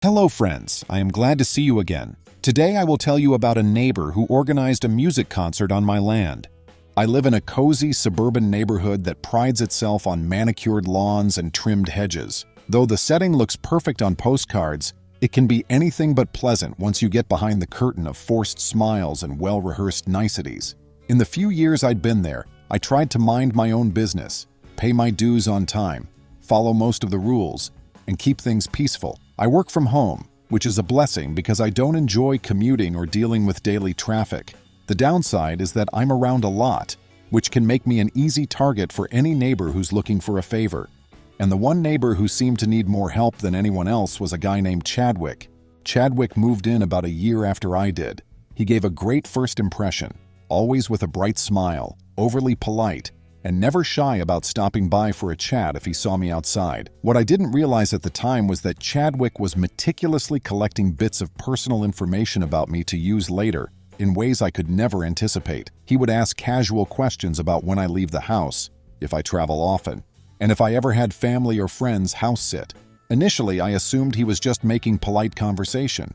Hello friends, I am glad to see you again. Today I will tell you about a neighbor who organized a music concert on my land. I live in a cozy suburban neighborhood that prides itself on manicured lawns and trimmed hedges. Though the setting looks perfect on postcards, it can be anything but pleasant once you get behind the curtain of forced smiles and well-rehearsed niceties. In the few years I'd been there, I tried to mind my own business, pay my dues on time, follow most of the rules, and keep things peaceful. I work from home, which is a blessing because I don't enjoy commuting or dealing with daily traffic. The downside is that I'm around a lot, which can make me an easy target for any neighbor who's looking for a favor. And the one neighbor who seemed to need more help than anyone else was a guy named Chadwick. Chadwick moved in about a year after I did. He gave a great first impression, always with a bright smile, overly polite, and never shy about stopping by for a chat if he saw me outside. What I didn't realize at the time was that Chadwick was meticulously collecting bits of personal information about me to use later, in ways I could never anticipate. He would ask casual questions about when I leave the house, if I travel often, and if I ever had family or friends house sit. Initially, I assumed he was just making polite conversation.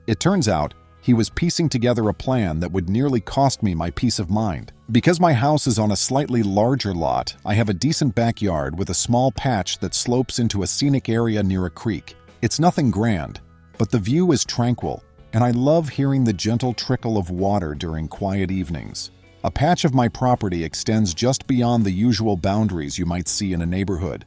It turns out, he was piecing together a plan that would nearly cost me my peace of mind. Because my house is on a slightly larger lot, I have a decent backyard with a small patch that slopes into a scenic area near a creek. It's nothing grand, but the view is tranquil, and I love hearing the gentle trickle of water during quiet evenings. A patch of my property extends just beyond the usual boundaries you might see in a neighborhood.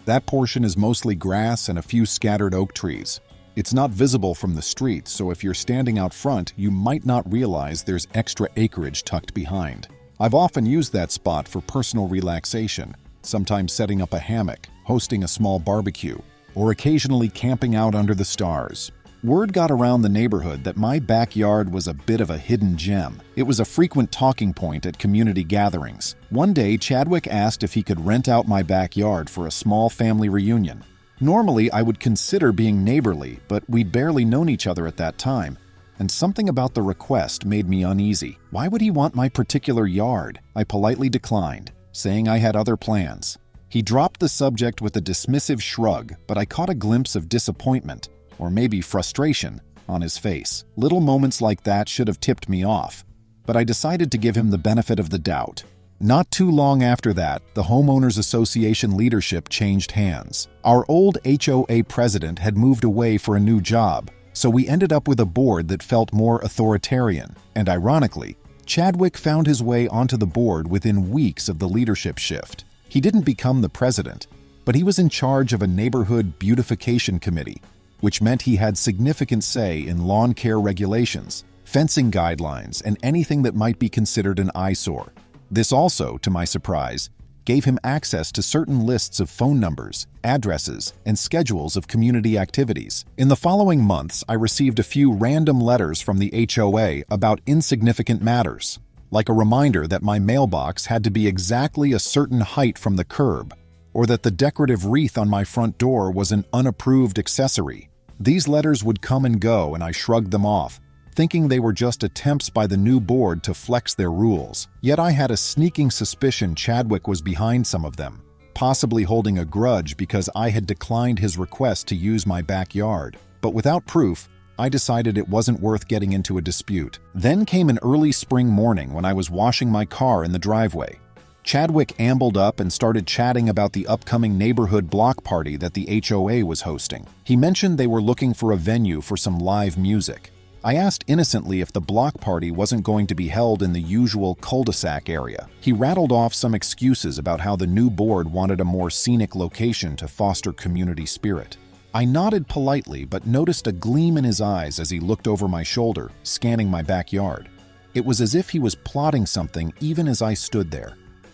That portion is mostly grass and a few scattered oak trees. It's not visible from the street, so if you're standing out front, you might not realize there's extra acreage tucked behind. I've often used that spot for personal relaxation, sometimes setting up a hammock, hosting a small barbecue, or occasionally camping out under the stars. Word got around the neighborhood that my backyard was a bit of a hidden gem. It was a frequent talking point at community gatherings. One day, Chadwick asked if he could rent out my backyard for a small family reunion. Normally, I would consider being neighborly, but we'd barely known each other at that time, and something about the request made me uneasy. Why would he want my particular yard? I politely declined, saying I had other plans. He dropped the subject with a dismissive shrug, but I caught a glimpse of disappointment, or maybe frustration, on his face. Little moments like that should have tipped me off, but I decided to give him the benefit of the doubt. Not too long after that, the Homeowners Association leadership changed hands. Our old HOA president had moved away for a new job, so we ended up with a board that felt more authoritarian. And ironically, Chadwick found his way onto the board within weeks of the leadership shift. He didn't become the president, but he was in charge of a neighborhood beautification committee, which meant he had significant say in lawn care regulations, fencing guidelines, and anything that might be considered an eyesore. This also, to my surprise, gave him access to certain lists of phone numbers, addresses, and schedules of community activities. In the following months, I received a few random letters from the HOA about insignificant matters, like a reminder that my mailbox had to be exactly a certain height from the curb, or that the decorative wreath on my front door was an unapproved accessory. These letters would come and go, and I shrugged them off, thinking they were just attempts by the new board to flex their rules. Yet I had a sneaking suspicion Chadwick was behind some of them, possibly holding a grudge because I had declined his request to use my backyard. But without proof, I decided it wasn't worth getting into a dispute. Then came an early spring morning when I was washing my car in the driveway. Chadwick ambled up and started chatting about the upcoming neighborhood block party that the HOA was hosting. He mentioned they were looking for a venue for some live music. I asked innocently if the block party wasn't going to be held in the usual cul-de-sac area. He rattled off some excuses about how the new board wanted a more scenic location to foster community spirit. I nodded politely but noticed a gleam in his eyes as he looked over my shoulder, scanning my backyard. It was as if he was plotting something even as I stood there.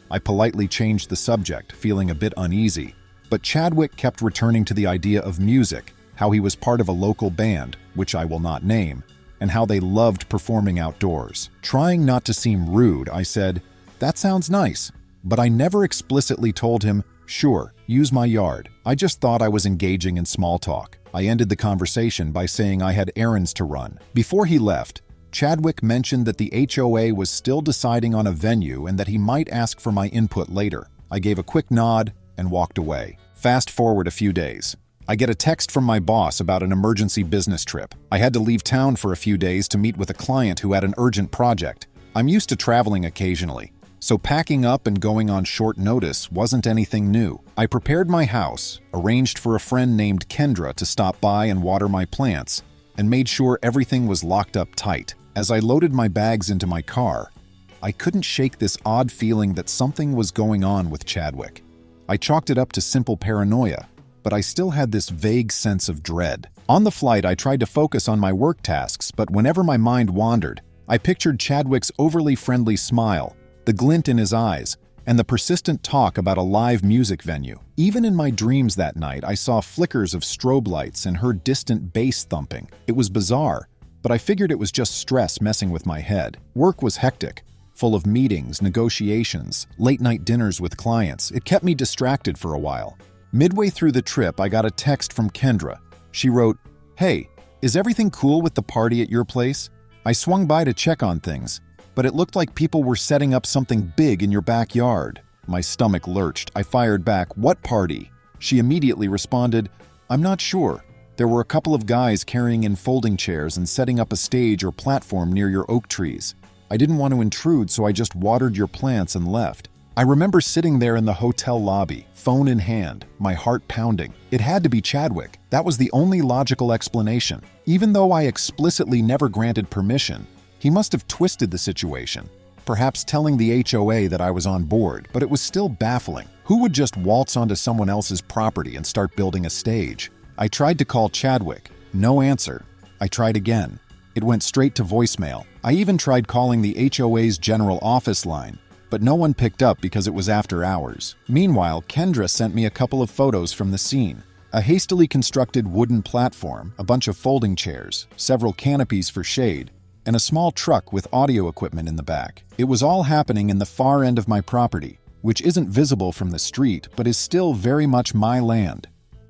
I politely changed the subject, feeling a bit uneasy, but Chadwick kept returning to the idea of music, how he was part of a local band, which I will not name, and how they loved performing outdoors. Trying not to seem rude, I said, "That sounds nice," but I never explicitly told him, "Sure, use my yard." I just thought I was engaging in small talk. I ended the conversation by saying I had errands to run. Before he left, Chadwick mentioned that the HOA was still deciding on a venue and that he might ask for my input later. I gave a quick nod and walked away. Fast forward a few days. I get a text from my boss about an emergency business trip. I had to leave town for a few days to meet with a client who had an urgent project. I'm used to traveling occasionally, so packing up and going on short notice wasn't anything new. I prepared my house, arranged for a friend named Kendra to stop by and water my plants, and made sure everything was locked up tight. As I loaded my bags into my car, I couldn't shake this odd feeling that something was going on with Chadwick. I chalked it up to simple paranoia, but I still had this vague sense of dread. On the flight, I tried to focus on my work tasks, but whenever my mind wandered, I pictured Chadwick's overly friendly smile, the glint in his eyes, and the persistent talk about a live music venue. Even in my dreams that night, I saw flickers of strobe lights and heard distant bass thumping. It was bizarre, but I figured it was just stress messing with my head. Work was hectic, full of meetings, negotiations, late-night dinners with clients. It kept me distracted for a while. Midway through the trip, I got a text from Kendra. She wrote, "Hey, is everything cool with the party at your place? I swung by to check on things, but it looked like people were setting up something big in your backyard." My stomach lurched. I fired back, "What party?" She immediately responded, "I'm not sure. There were a couple of guys carrying in folding chairs and setting up a stage or platform near your oak trees. I didn't want to intrude, so I just watered your plants and left." I remember sitting there in the hotel lobby, phone in hand, my heart pounding. It had to be Chadwick. That was the only logical explanation. Even though I explicitly never granted permission, he must have twisted the situation, perhaps telling the HOA that I was on board, but it was still baffling. Who would just waltz onto someone else's property and start building a stage? I tried to call Chadwick. No answer. I tried again. It went straight to voicemail. I even tried calling the HOA's general office line, but no one picked up because it was after hours. Meanwhile, Kendra sent me a couple of photos from the scene. A hastily constructed wooden platform, a bunch of folding chairs, several canopies for shade, and a small truck with audio equipment in the back. It was all happening in the far end of my property, which isn't visible from the street, but is still very much my land.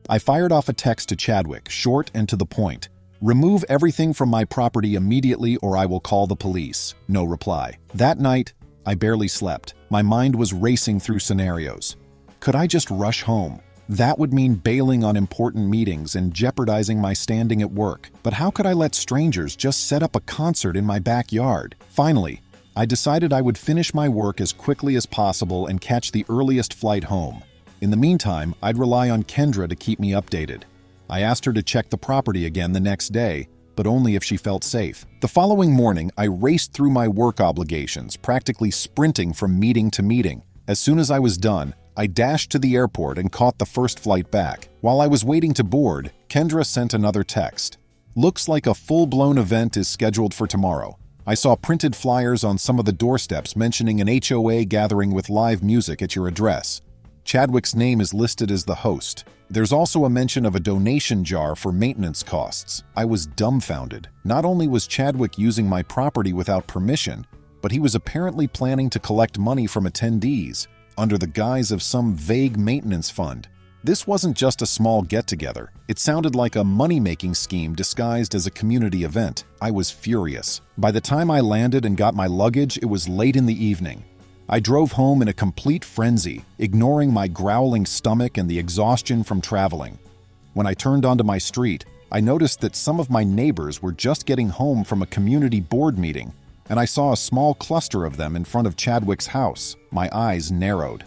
I fired off a text to Chadwick, short and to the point. "Remove everything from my property immediately or I will call the police." No reply. That night, I barely slept. My mind was racing through scenarios. Could I just rush home? That would mean bailing on important meetings and jeopardizing my standing at work. But how could I let strangers just set up a concert in my backyard? Finally, I decided I would finish my work as quickly as possible and catch the earliest flight home. In the meantime, I'd rely on Kendra to keep me updated. I asked her to check the property again the next day, but only if she felt safe. The following morning, I raced through my work obligations, practically sprinting from meeting to meeting. As soon as I was done, I dashed to the airport and caught the first flight back. While I was waiting to board, Kendra sent another text. "Looks like a full-blown event is scheduled for tomorrow. I saw printed flyers on some of the doorsteps mentioning an HOA gathering with live music at your address. Chadwick's name is listed as the host. There's also a mention of a donation jar for maintenance costs." I was dumbfounded. Not only was Chadwick using my property without permission, but he was apparently planning to collect money from attendees under the guise of some vague maintenance fund. This wasn't just a small get-together. It sounded like a money-making scheme disguised as a community event. I was furious. By the time I landed and got my luggage, it was late in the evening. I drove home in a complete frenzy, ignoring my growling stomach and the exhaustion from traveling. When I turned onto my street, I noticed that some of my neighbors were just getting home from a community board meeting, and I saw a small cluster of them in front of Chadwick's house. My eyes narrowed.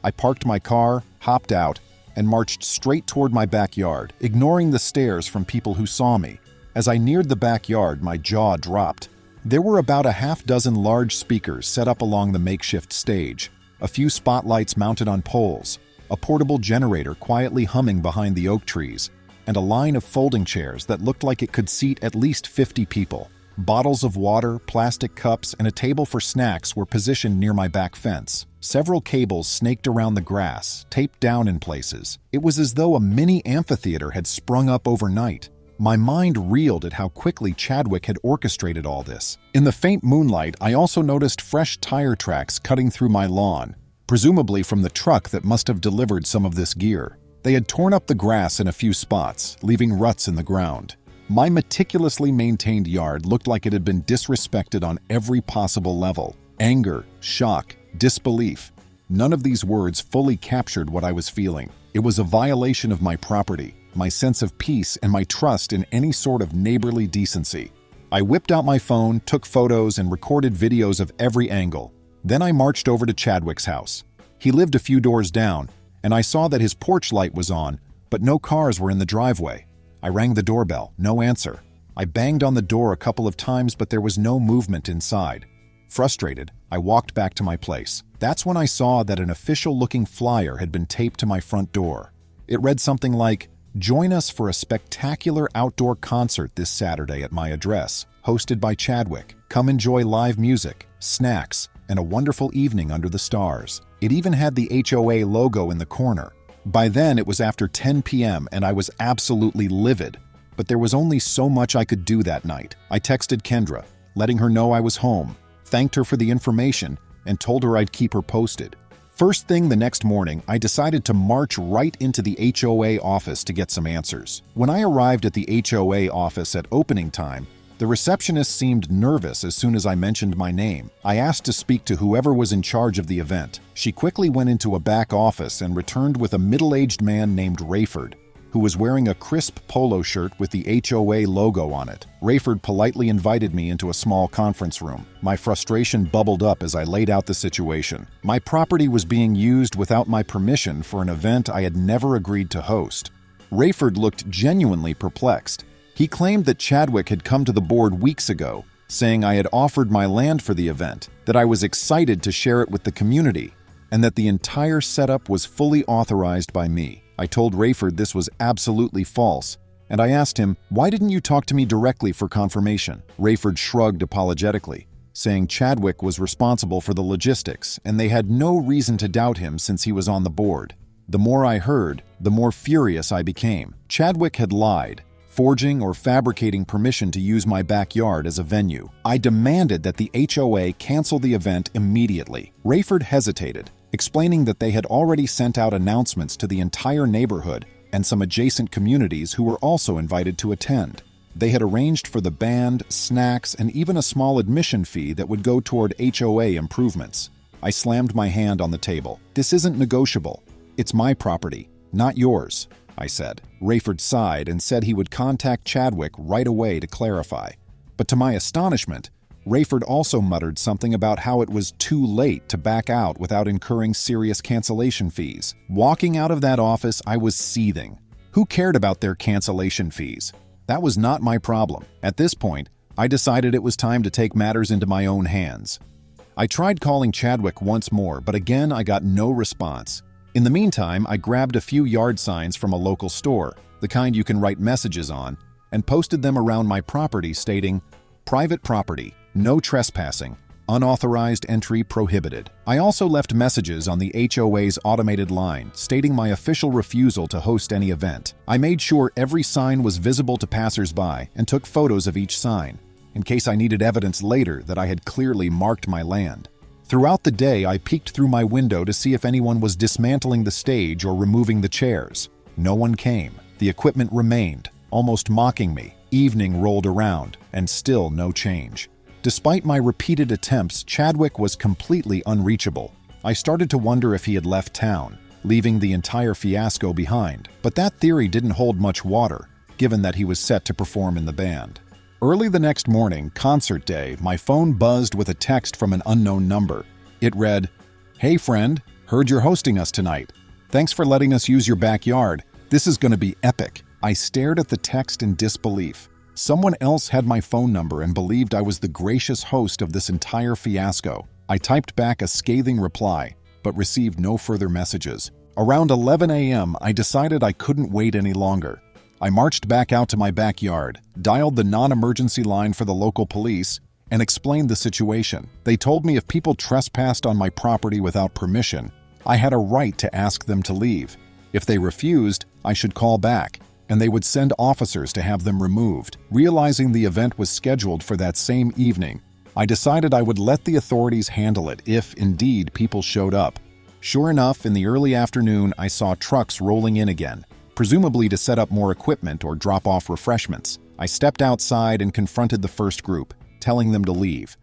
I parked my car, hopped out, and marched straight toward my backyard, ignoring the stares from people who saw me. As I neared the backyard, my jaw dropped. There were about a half-dozen large speakers set up along the makeshift stage, a few spotlights mounted on poles, a portable generator quietly humming behind the oak trees, and a line of folding chairs that looked like it could seat at least 50 people. Bottles of water, plastic cups, and a table for snacks were positioned near my back fence. Several cables snaked around the grass, taped down in places. It was as though a mini amphitheater had sprung up overnight. My mind reeled at how quickly Chadwick had orchestrated all this. In the faint moonlight, I also noticed fresh tire tracks cutting through my lawn, presumably from the truck that must have delivered some of this gear. They had torn up the grass in a few spots, leaving ruts in the ground. My meticulously maintained yard looked like it had been disrespected on every possible level. Anger, shock, disbelief. None of these words fully captured what I was feeling. It was a violation of my property, my sense of peace, and my trust in any sort of neighborly decency. I whipped out my phone, took photos, and recorded videos of every angle. Then I marched over to Chadwick's house. He lived a few doors down, and I saw that his porch light was on, but no cars were in the driveway. I rang the doorbell, no answer. I banged on the door a couple of times, but there was no movement inside. Frustrated, I walked back to my place. That's when I saw that an official-looking flyer had been taped to my front door. It read something like, "Join us for a spectacular outdoor concert this Saturday at my address, hosted by Chadwick. Come enjoy live music, snacks, and a wonderful evening under the stars." It even had the HOA logo in the corner. By then, it was after 10 p.m. and I was absolutely livid. But there was only so much I could do that night. I texted Kendra, letting her know I was home, thanked her for the information, and told her I'd keep her posted. First thing the next morning, I decided to march right into the HOA office to get some answers. When I arrived at the HOA office at opening time, the receptionist seemed nervous as soon as I mentioned my name. I asked to speak to whoever was in charge of the event. She quickly went into a back office and returned with a middle-aged man named Rayford, who was wearing a crisp polo shirt with the HOA logo on it. Rayford politely invited me into a small conference room. My frustration bubbled up as I laid out the situation. My property was being used without my permission for an event I had never agreed to host. Rayford looked genuinely perplexed. He claimed that Chadwick had come to the board weeks ago, saying I had offered my land for the event, that I was excited to share it with the community, and that the entire setup was fully authorized by me. I told Rayford this was absolutely false, and I asked him, "Why didn't you talk to me directly for confirmation?" Rayford shrugged apologetically, saying Chadwick was responsible for the logistics, and they had no reason to doubt him since he was on the board. The more I heard, the more furious I became. Chadwick had lied, forging or fabricating permission to use my backyard as a venue. I demanded that the HOA cancel the event immediately. Rayford hesitated, explaining that they had already sent out announcements to the entire neighborhood and some adjacent communities who were also invited to attend. They had arranged for the band, snacks, and even a small admission fee that would go toward HOA improvements. I slammed my hand on the table. "This isn't negotiable. It's my property, not yours," I said. Rayford sighed and said he would contact Chadwick right away to clarify. But to my astonishment, Rayford also muttered something about how it was too late to back out without incurring serious cancellation fees. Walking out of that office, I was seething. Who cared about their cancellation fees? That was not my problem. At this point, I decided it was time to take matters into my own hands. I tried calling Chadwick once more, but again I got no response. In the meantime, I grabbed a few yard signs from a local store, the kind you can write messages on, and posted them around my property stating, "Private property, no trespassing, unauthorized entry prohibited." I also left messages on the HOA's automated line stating my official refusal to host any event. I made sure every sign was visible to passers-by and took photos of each sign, in case I needed evidence later that I had clearly marked my land. Throughout the day, I peeked through my window to see if anyone was dismantling the stage or removing the chairs. No one came. The equipment remained, almost mocking me. Evening rolled around, and still no change. Despite my repeated attempts, Chadwick was completely unreachable. I started to wonder if he had left town, leaving the entire fiasco behind. But that theory didn't hold much water, given that he was set to perform in the band. Early the next morning, concert day, my phone buzzed with a text from an unknown number. It read, "Hey friend, heard you're hosting us tonight. Thanks for letting us use your backyard. This is going to be epic." I stared at the text in disbelief. Someone else had my phone number and believed I was the gracious host of this entire fiasco. I typed back a scathing reply, but received no further messages. Around 11 a.m., I decided I couldn't wait any longer. I marched back out to my backyard, dialed the non-emergency line for the local police, and explained the situation. They told me if people trespassed on my property without permission, I had a right to ask them to leave. If they refused, I should call back, and they would send officers to have them removed. Realizing the event was scheduled for that same evening, I decided I would let the authorities handle it if, indeed, people showed up. Sure enough, in the early afternoon, I saw trucks rolling in again, presumably to set up more equipment or drop off refreshments. I stepped outside and confronted the first group, telling them to leave.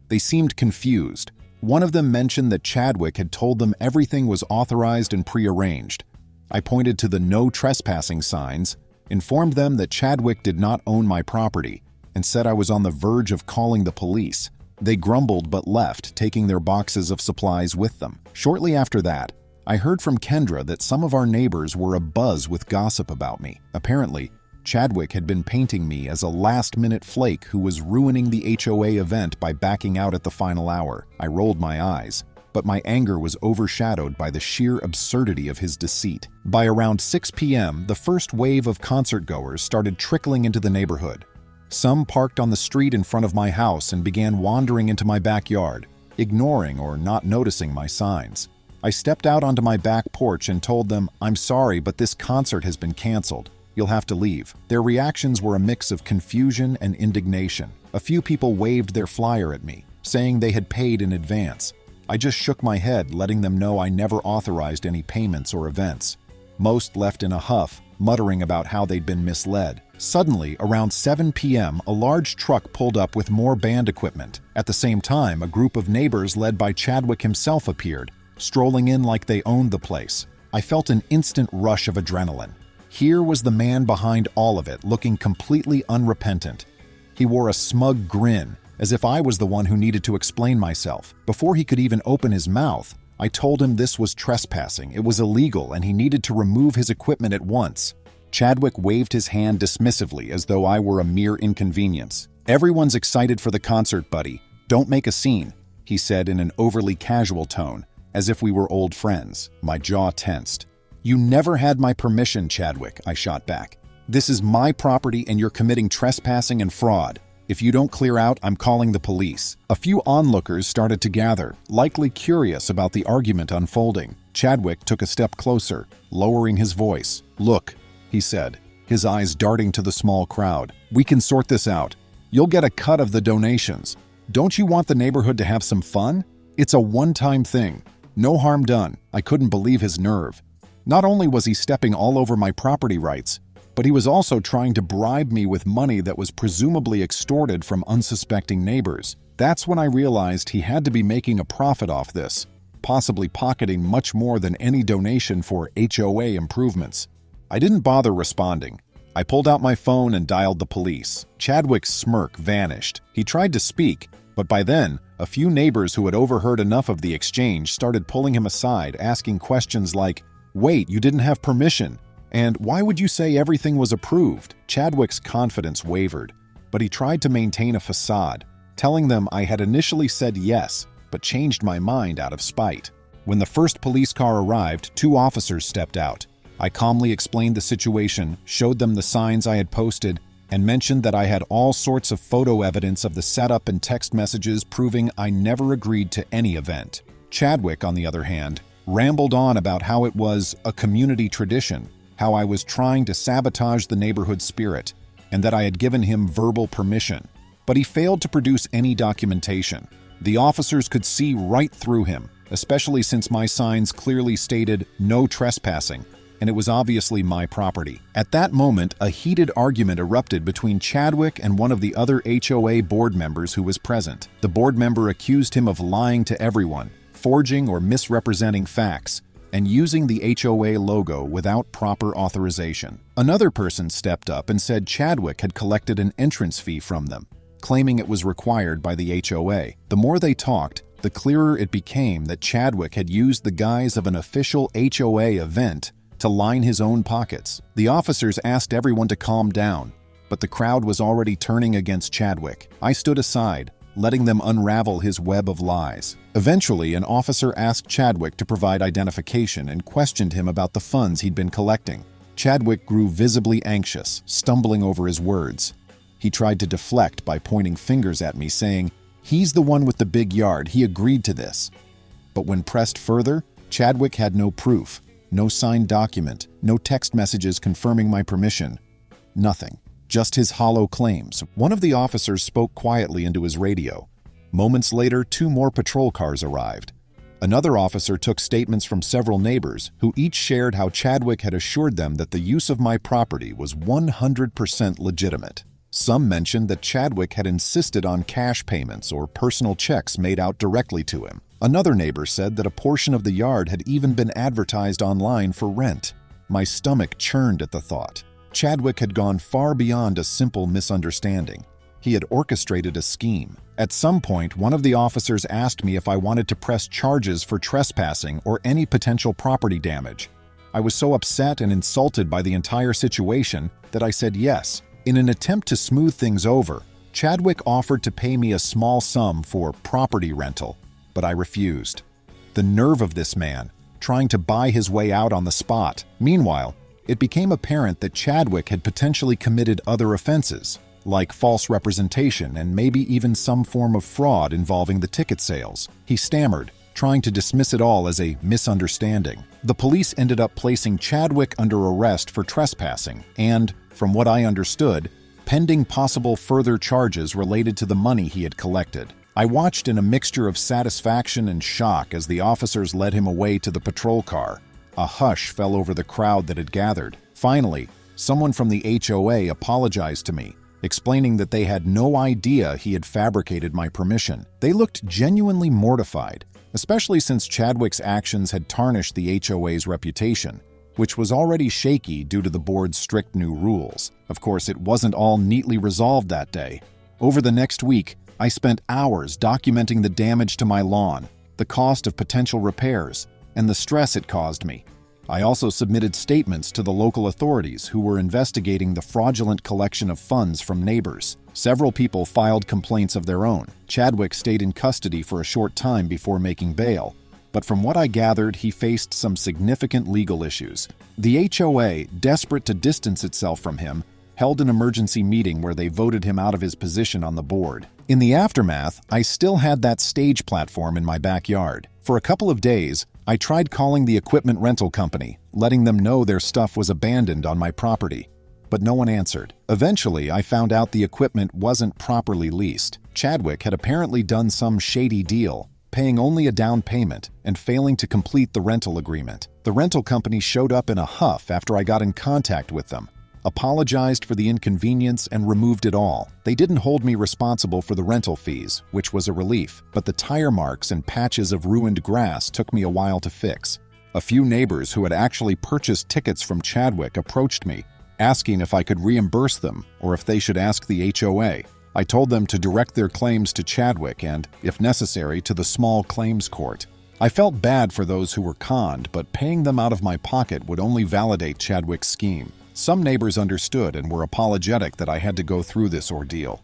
They seemed confused. One of them mentioned that Chadwick had told them everything was authorized and prearranged. I pointed to the no trespassing signs, informed them that Chadwick did not own my property, and said I was on the verge of calling the police. They grumbled but left, taking their boxes of supplies with them. Shortly after that, I heard from Kendra that some of our neighbors were abuzz with gossip about me. Apparently, Chadwick had been painting me as a last-minute flake who was ruining the HOA event by backing out at the final hour. I rolled my eyes, but my anger was overshadowed by the sheer absurdity of his deceit. By around 6 p.m., the first wave of concertgoers started trickling into the neighborhood. Some parked on the street in front of my house and began wandering into my backyard, ignoring or not noticing my signs. I stepped out onto my back porch and told them, "I'm sorry, but this concert has been canceled. You'll have to leave." Their reactions were a mix of confusion and indignation. A few people waved their flyer at me, saying they had paid in advance. I just shook my head, letting them know I never authorized any payments or events. Most left in a huff, muttering about how they'd been misled. Suddenly, around 7 p.m., a large truck pulled up with more band equipment. At the same time, a group of neighbors led by Chadwick himself appeared, strolling in like they owned the place. I felt an instant rush of adrenaline. Here was the man behind all of it, looking completely unrepentant. He wore a smug grin, as if I was the one who needed to explain myself. Before he could even open his mouth, I told him this was trespassing, it was illegal, and he needed to remove his equipment at once. Chadwick waved his hand dismissively as though I were a mere inconvenience. "Everyone's excited for the concert, buddy. Don't make a scene," he said in an overly casual tone, as if we were old friends. My jaw tensed. "You never had my permission, Chadwick," I shot back. "This is my property and you're committing trespassing and fraud. If you don't clear out, I'm calling the police." A few onlookers started to gather, likely curious about the argument unfolding. Chadwick took a step closer, lowering his voice. "Look," he said, his eyes darting to the small crowd. "We can sort this out. You'll get a cut of the donations. Don't you want the neighborhood to have some fun? It's a one-time thing. No harm done." I couldn't believe his nerve. Not only was he stepping all over my property rights, but he was also trying to bribe me with money that was presumably extorted from unsuspecting neighbors. That's when I realized he had to be making a profit off this, possibly pocketing much more than any donation for HOA improvements. I didn't bother responding. I pulled out my phone and dialed the police. Chadwick's smirk vanished. He tried to speak, but by then, a few neighbors who had overheard enough of the exchange started pulling him aside, asking questions like, "Wait, you didn't have permission? And why would you say everything was approved?" Chadwick's confidence wavered, but he tried to maintain a facade, telling them I had initially said yes, but changed my mind out of spite. When the first police car arrived, 2 officers stepped out. I calmly explained the situation, showed them the signs I had posted, and mentioned that I had all sorts of photo evidence of the setup and text messages proving I never agreed to any event. Chadwick, on the other hand, rambled on about how it was a community tradition, how I was trying to sabotage the neighborhood spirit, and that I had given him verbal permission. But he failed to produce any documentation. The officers could see right through him, especially since my signs clearly stated "no trespassing," and it was obviously my property. At that moment, a heated argument erupted between Chadwick and one of the other HOA board members who was present. The board member accused him of lying to everyone, forging or misrepresenting facts, and using the HOA logo without proper authorization. Another person stepped up and said Chadwick had collected an entrance fee from them, claiming it was required by the HOA. The more they talked, the clearer it became that Chadwick had used the guise of an official HOA event to line his own pockets. The officers asked everyone to calm down, but the crowd was already turning against Chadwick. I stood aside, letting them unravel his web of lies. Eventually, an officer asked Chadwick to provide identification and questioned him about the funds he'd been collecting. Chadwick grew visibly anxious, stumbling over his words. He tried to deflect by pointing fingers at me, saying, "He's the one with the big yard, he agreed to this." But when pressed further, Chadwick had no proof, no signed document, no text messages confirming my permission. Nothing. Just his hollow claims. One of the officers spoke quietly into his radio. Moments later, 2 more patrol cars arrived. Another officer took statements from several neighbors, who each shared how Chadwick had assured them that the use of my property was 100% legitimate. Some mentioned that Chadwick had insisted on cash payments or personal checks made out directly to him. Another neighbor said that a portion of the yard had even been advertised online for rent. My stomach churned at the thought. Chadwick had gone far beyond a simple misunderstanding. He had orchestrated a scheme. At some point, one of the officers asked me if I wanted to press charges for trespassing or any potential property damage. I was so upset and insulted by the entire situation that I said yes. In an attempt to smooth things over, Chadwick offered to pay me a small sum for property rental, but I refused. The nerve of this man, trying to buy his way out on the spot. Meanwhile, it became apparent that Chadwick had potentially committed other offenses, like false representation and maybe even some form of fraud involving the ticket sales. He stammered, trying to dismiss it all as a misunderstanding. The police ended up placing Chadwick under arrest for trespassing and, from what I understood, pending possible further charges related to the money he had collected. I watched in a mixture of satisfaction and shock as the officers led him away to the patrol car. A hush fell over the crowd that had gathered. Finally, someone from the HOA apologized to me, explaining that they had no idea he had fabricated my permission. They looked genuinely mortified, especially since Chadwick's actions had tarnished the HOA's reputation, which was already shaky due to the board's strict new rules. Of course, it wasn't all neatly resolved that day. Over the next week, I spent hours documenting the damage to my lawn, the cost of potential repairs, and the stress it caused me. I also submitted statements to the local authorities who were investigating the fraudulent collection of funds from neighbors. Several people filed complaints of their own. Chadwick stayed in custody for a short time before making bail, but from what I gathered, he faced some significant legal issues. The HOA, desperate to distance itself from him, held an emergency meeting where they voted him out of his position on the board. In the aftermath, I still had that stage platform in my backyard. For a couple of days, I tried calling the equipment rental company, letting them know their stuff was abandoned on my property, but no one answered. Eventually, I found out the equipment wasn't properly leased. Chadwick had apparently done some shady deal, paying only a down payment and failing to complete the rental agreement. The rental company showed up in a huff after I got in contact with them, apologized for the inconvenience, and removed it all. They didn't hold me responsible for the rental fees, which was a relief, but the tire marks and patches of ruined grass took me a while to fix. A few neighbors who had actually purchased tickets from Chadwick approached me, asking if I could reimburse them or if they should ask the HOA. I told them to direct their claims to Chadwick and, if necessary, to the small claims court. I felt bad for those who were conned, but paying them out of my pocket would only validate Chadwick's scheme. Some neighbors understood and were apologetic that I had to go through this ordeal.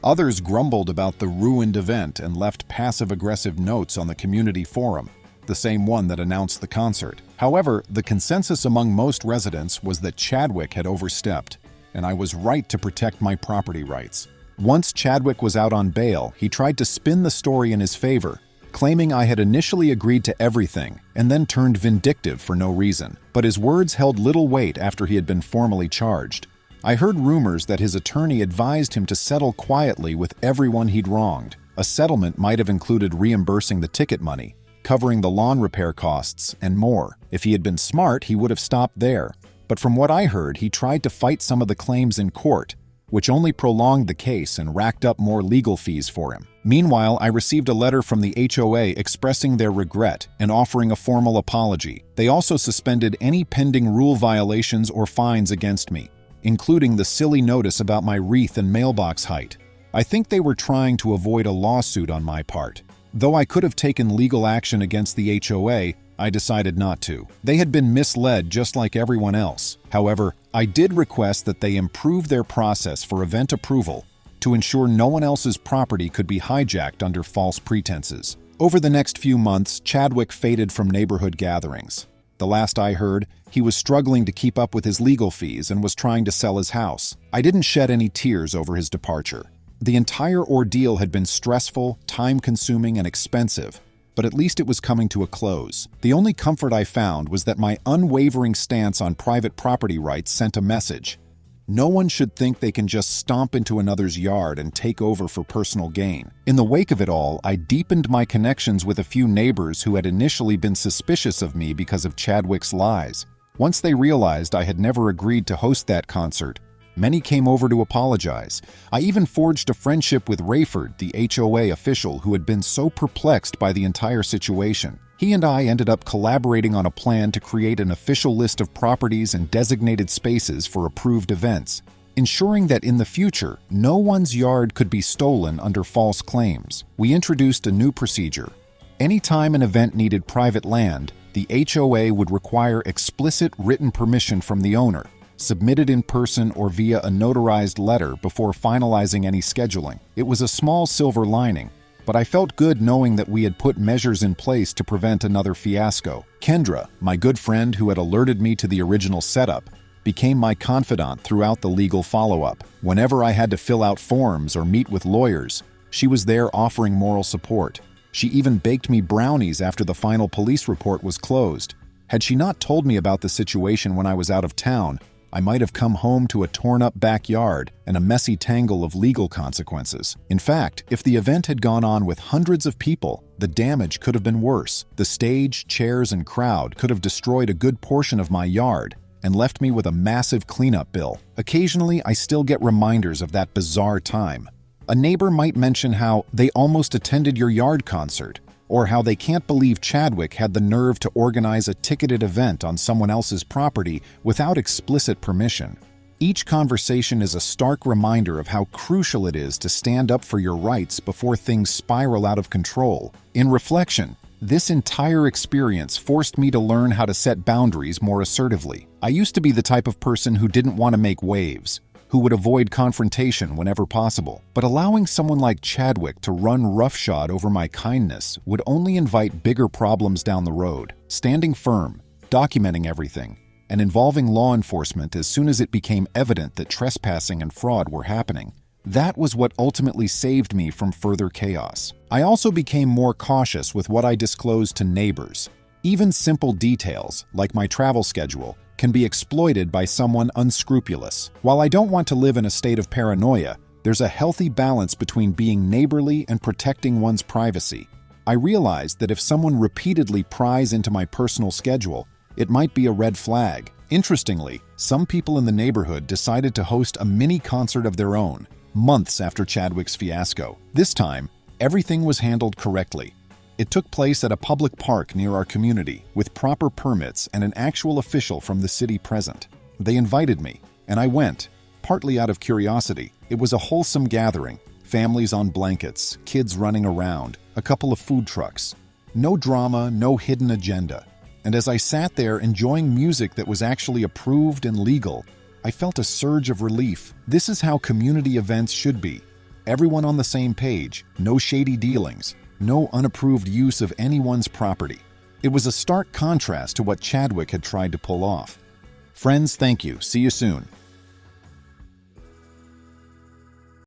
Others grumbled about the ruined event and left passive-aggressive notes on the community forum, the same one that announced the concert. However, the consensus among most residents was that Chadwick had overstepped, and I was right to protect my property rights. Once Chadwick was out on bail, he tried to spin the story in his favor, claiming I had initially agreed to everything and then turned vindictive for no reason. But his words held little weight after he had been formally charged. I heard rumors that his attorney advised him to settle quietly with everyone he'd wronged. A settlement might have included reimbursing the ticket money, covering the lawn repair costs, and more. If he had been smart, he would have stopped there. But from what I heard, he tried to fight some of the claims in court, which only prolonged the case and racked up more legal fees for him. Meanwhile, I received a letter from the HOA expressing their regret and offering a formal apology. They also suspended any pending rule violations or fines against me, including the silly notice about my wreath and mailbox height. I think they were trying to avoid a lawsuit on my part. Though I could have taken legal action against the HOA, I decided not to. They had been misled just like everyone else. However, I did request that they improve their process for event approval to ensure no one else's property could be hijacked under false pretenses. Over the next few months, Chadwick faded from neighborhood gatherings. The last I heard, he was struggling to keep up with his legal fees and was trying to sell his house. I didn't shed any tears over his departure. The entire ordeal had been stressful, time-consuming, and expensive, but at least it was coming to a close. The only comfort I found was that my unwavering stance on private property rights sent a message. No one should think they can just stomp into another's yard and take over for personal gain. In the wake of it all, I deepened my connections with a few neighbors who had initially been suspicious of me because of Chadwick's lies. Once they realized I had never agreed to host that concert, Many came over to apologize. I even forged a friendship with Rayford, the HOA official who had been so perplexed by the entire situation. He and I ended up collaborating on a plan to create an official list of properties and designated spaces for approved events, ensuring that in the future, no one's yard could be stolen under false claims. We introduced a new procedure. Anytime an event needed private land, the HOA would require explicit written permission from the owner, submitted in person or via a notarized letter before finalizing any scheduling. It was a small silver lining, but I felt good knowing that we had put measures in place to prevent another fiasco. Kendra, my good friend who had alerted me to the original setup, became my confidant throughout the legal follow-up. Whenever I had to fill out forms or meet with lawyers, she was there offering moral support. She even baked me brownies after the final police report was closed. Had she not told me about the situation when I was out of town, I might have come home to a torn-up backyard and a messy tangle of legal consequences. In fact, if the event had gone on with hundreds of people, the damage could have been worse. The stage, chairs, and crowd could have destroyed a good portion of my yard and left me with a massive cleanup bill. Occasionally, I still get reminders of that bizarre time. A neighbor might mention how they almost attended your yard concert, or how they can't believe Chadwick had the nerve to organize a ticketed event on someone else's property without explicit permission. Each conversation is a stark reminder of how crucial it is to stand up for your rights before things spiral out of control. In reflection, this entire experience forced me to learn how to set boundaries more assertively. I used to be the type of person who didn't want to make waves, who would avoid confrontation whenever possible. But allowing someone like Chadwick to run roughshod over my kindness would only invite bigger problems down the road. Standing firm, documenting everything, and involving law enforcement as soon as it became evident that trespassing and fraud were happening. That was what ultimately saved me from further chaos. I also became more cautious with what I disclosed to neighbors. Even simple details, like my travel schedule, can be exploited by someone unscrupulous. While I don't want to live in a state of paranoia, there's a healthy balance between being neighborly and protecting one's privacy. I realized that if someone repeatedly pries into my personal schedule, it might be a red flag. Interestingly, some people in the neighborhood decided to host a mini concert of their own, months after Chadwick's fiasco. This time, everything was handled correctly. It took place at a public park near our community, with proper permits and an actual official from the city present. They invited me, and I went, partly out of curiosity. It was a wholesome gathering, families on blankets, kids running around, a couple of food trucks. No drama, no hidden agenda. And as I sat there enjoying music that was actually approved and legal, I felt a surge of relief. This is how community events should be. Everyone on the same page, no shady dealings, no unapproved use of anyone's property. It was a stark contrast to what Chadwick had tried to pull off. Friends, thank you. See you soon.